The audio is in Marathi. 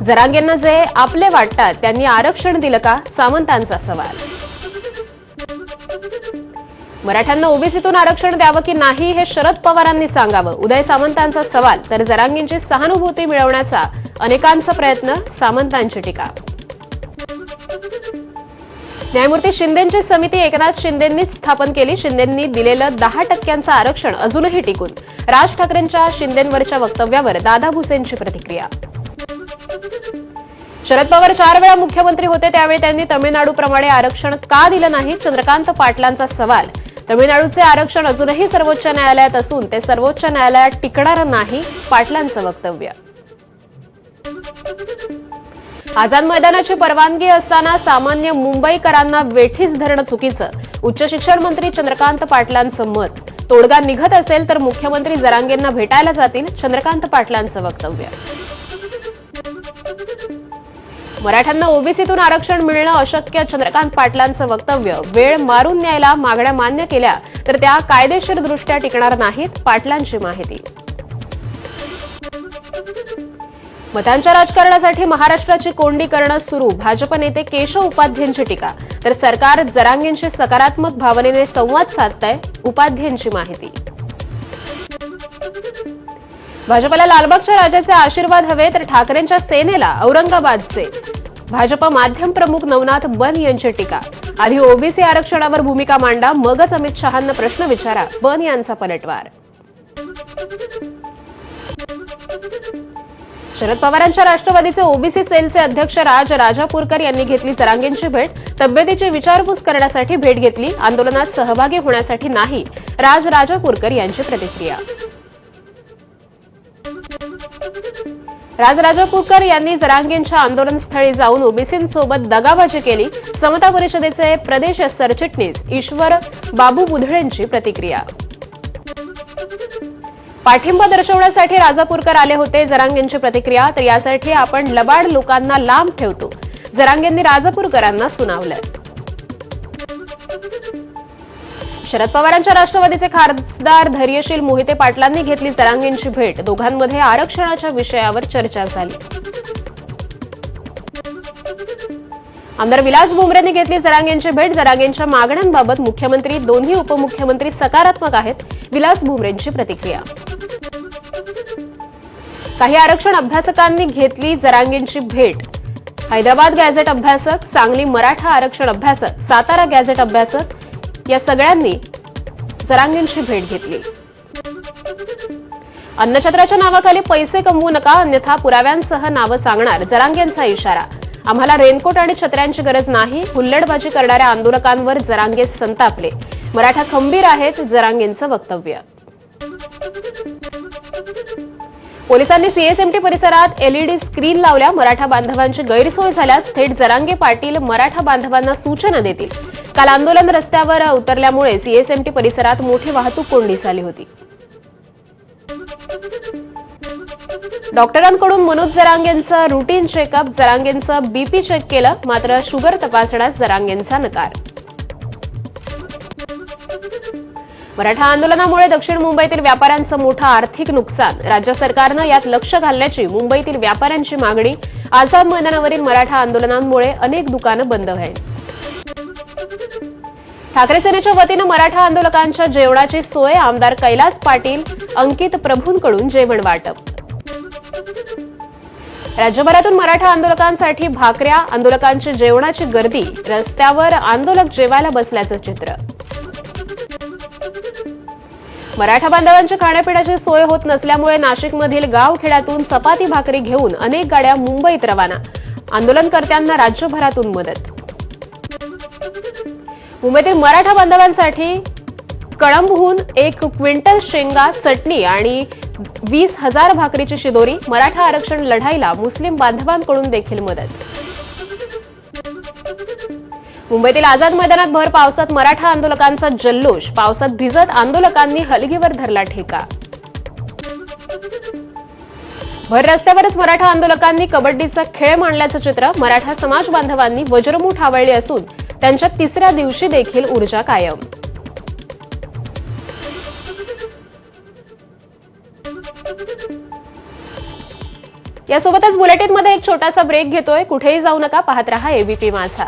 जरांगेंना जे आपले वाटतात त्यांनी आरक्षण दिलं का, सामंतांचा सवाल. मराठ्यांना ओबीसीतून आरक्षण द्यावं की नाही हे शरद पवारांनी सांगावं, उदय सामंतांचा सवाल. तर जरांगेंची सहानुभूती मिळवण्याचा अनेकांचा प्रयत्न, सामंतांची टीका. न्यायमूर्ती शिंदेंची समिती एकनाथ शिंदेंनीच स्थापन केली. शिंदेंनी दिलेलं 10% आरक्षण अजूनही टिकून. राज ठाकरेंच्या शिंदेंवरच्या वक्तव्यावर दादा भुसेंची प्रतिक्रिया. शरद पवार 4 वेळा मुख्यमंत्री होते त्यावेळी त्यांनी तमिळनाडूप्रमाणे आरक्षण का दिलं नाही, चंद्रकांत पाटलांचा सवाल. तमिळनाडूचे आरक्षण अजूनही सर्वोच्च न्यायालयात असून ते सर्वोच्च न्यायालयात टिकणार नाही, पाटलांचं वक्तव्य. आझाद मैदानाची परवानगी असताना सामान्य मुंबईकरांना वेठीस धरणं चुकीचं, उच्च शिक्षण मंत्री चंद्रकांत पाटलांचं मत. तोडगा निघत असेल तर मुख्यमंत्री जरांगेंना भेटायला जातील, चंद्रकांत पाटलांचं वक्तव्य. मराठ्यांना ओबीसीतून आरक्षण मिळणं अशक्य, चंद्रकांत पाटलांचं वक्तव्य. वेळ मारून न्यायला मागण्या मान्य केल्या तर त्या कायदेशीरदृष्ट्या टिकणार नाहीत, पाटलांची माहिती. मतांच्या राजकारणासाठी महाराष्ट्राची कोंडी करणं सुरू, भाजप नेते केशव उपाध्येंची टीका. तर सरकार जरांगेंशी सकारात्मक भावनेने संवाद साधतंय, उपाध्येंची माहिती. भाजपला लालबागच्या राजाचे आशीर्वाद हवे तर ठाकरेंच्या सेनेला औरंगाबादचे. भाजप माध्यम प्रमुख नवनाथ बन यांची टीका. आधी ओबीसी आरक्षणावर भूमिका मांडा, मगच अमित शहांना प्रश्न विचारा, बन यांचा पलटवार. शरद पवारांच्या राष्ट्रवादीचे ओबीसी सेलचे अध्यक्ष राज राजापूरकर यांनी घेतली जरांगेंची भेट. तब्येतीची विचारपूस करण्यासाठी भेट घेतली, आंदोलनात सहभागी होण्यासाठी नाही, राज राजापूरकर यांची प्रतिक्रिया. राज राजापूरकर यांनी जरांगेंच्या आंदोलनस्थळी जाऊन ओबीसींसोबत दगाबाजी केली, समता परिषदेचे प्रदेश सरचिटणीस ईश्वर बाबू बुधळेंची प्रतिक्रिया. पाठिंबा दर्शवण्यासाठी राजापूरकर आले होते, जरांगेंची प्रतिक्रिया. तर यासाठी आपण लबाड लोकांना लांब ठेवतो, जरांगेंनी राजापूरकरांना सुनावलं. शरद पवारांच्या राष्ट्रवादीचे खासदार धैर्यशील मोहिते पाटलांनी घेतली जरांगेंची भेट. दोघांमध्ये आरक्षणाच्या विषयावर चर्चा झाली. आमदार विलास भुमरेंनी घेतली जरांगेंची भेट. जरांगेंच्या मागण्यांबाबत मुख्यमंत्री, दोन्ही उपमुख्यमंत्री सकारात्मक आहेत, विलास भुमरेंची प्रतिक्रिया. काही आरक्षण अभ्यासकांनी घेतली जरांगेंची भेट. हैदराबाद गॅझेट अभ्यासक, सांगली मराठा आरक्षण अभ्यासक, सातारा गॅझेट अभ्यासक या सगळ्यांनी जरांगेंची भेट घेतली. अन्नछत्राच्या नावाखाली पैसे कमवू नका, अन्यथा पुराव्यांसह नावं सांगणार, जरांगेंचा इशारा. आम्हाला रेनकोट आणि छत्र्यांची गरज नाही, हुल्लडबाजी करणाऱ्या आंदोलकांवर जरांगे संतापले. मराठा खंबीर आहेत, जरांगेंचं वक्तव्य. पोलिसांनी सीएसएमटी परिसरात एलईडी स्क्रीन लावल्या. मराठा बांधवांची गैरसोय झाल्यास थेट जरांगे पाटील मराठा बांधवांना सूचना देतील. काल आंदोलन रस्त्यावर उतरल्यामुळे सीएसएमटी परिसरात मोठी वाहतूक कोंडी झाली होती. डॉक्टरांकडून मनोज जरांगेंचं रुटीन चेकअप, जरांगेंचं बीपी चेक केलं, मात्र शुगर तपासण्यास जरांगेंचा नकार. मराठा आंदोलनामुळे दक्षिण मुंबईतील व्यापाऱ्यांचं मोठं आर्थिक नुकसान, राज्य सरकारनं यात लक्ष घालण्याची मुंबईतील व्यापाऱ्यांची मागणी. आझाद मैदानावरील मराठा आंदोलनामुळे अनेक दुकानं बंद आहेत. ठाकरे सेनेच्या वतीनं मराठा आंदोलकांच्या जेवणाची सोय, आमदार कैलास पाटील, अंकित प्रभूंकडून जेवण वाटप. राज्यभरातून मराठा आंदोलकांसाठी भाकऱ्या, आंदोलकांची जेवणाची गर्दी, रस्त्यावर आंदोलक जेवायला बसल्याचं चित्र. मराठा बांधवांची खाण्यापिण्याची सोय होत नसल्यामुळे नाशिकमधील गावखेड्यातून चपाती भाकरी घेऊन अनेक गाड्या मुंबईत रवाना, आंदोलनकर्त्यांना राज्यभरातून मदत. मुंबईतील मराठा बांधवांसाठी कळंबहून 1 क्विंटल शेंगा, चटणी आणि 20,000 भाकरीची शिदोरी. मराठा आरक्षण लढाईला मुस्लिम बांधवांकडून देखील मदत. मुंबईतील आझाद मैदानात भर पावसात मराठा आंदोलकांचा जल्लोष, पावसात भिजत आंदोलकांनी हलगीवर धरला ठेका. भर रस्त्यावरच मराठा आंदोलकांनी कबड्डीचा खेळ मांडल्याचं चित्र. मराठा समाज बांधवांनी वज्रमूठ आवळली असून त्यांच्या 3ऱ्या दिवशी देखील ऊर्जा कायम. यासोबतच बुलेटिनमध्ये एक छोटासा ब्रेक घेतोय. कुठेही जाऊ नका, पाहत रहा एबीपी माझा.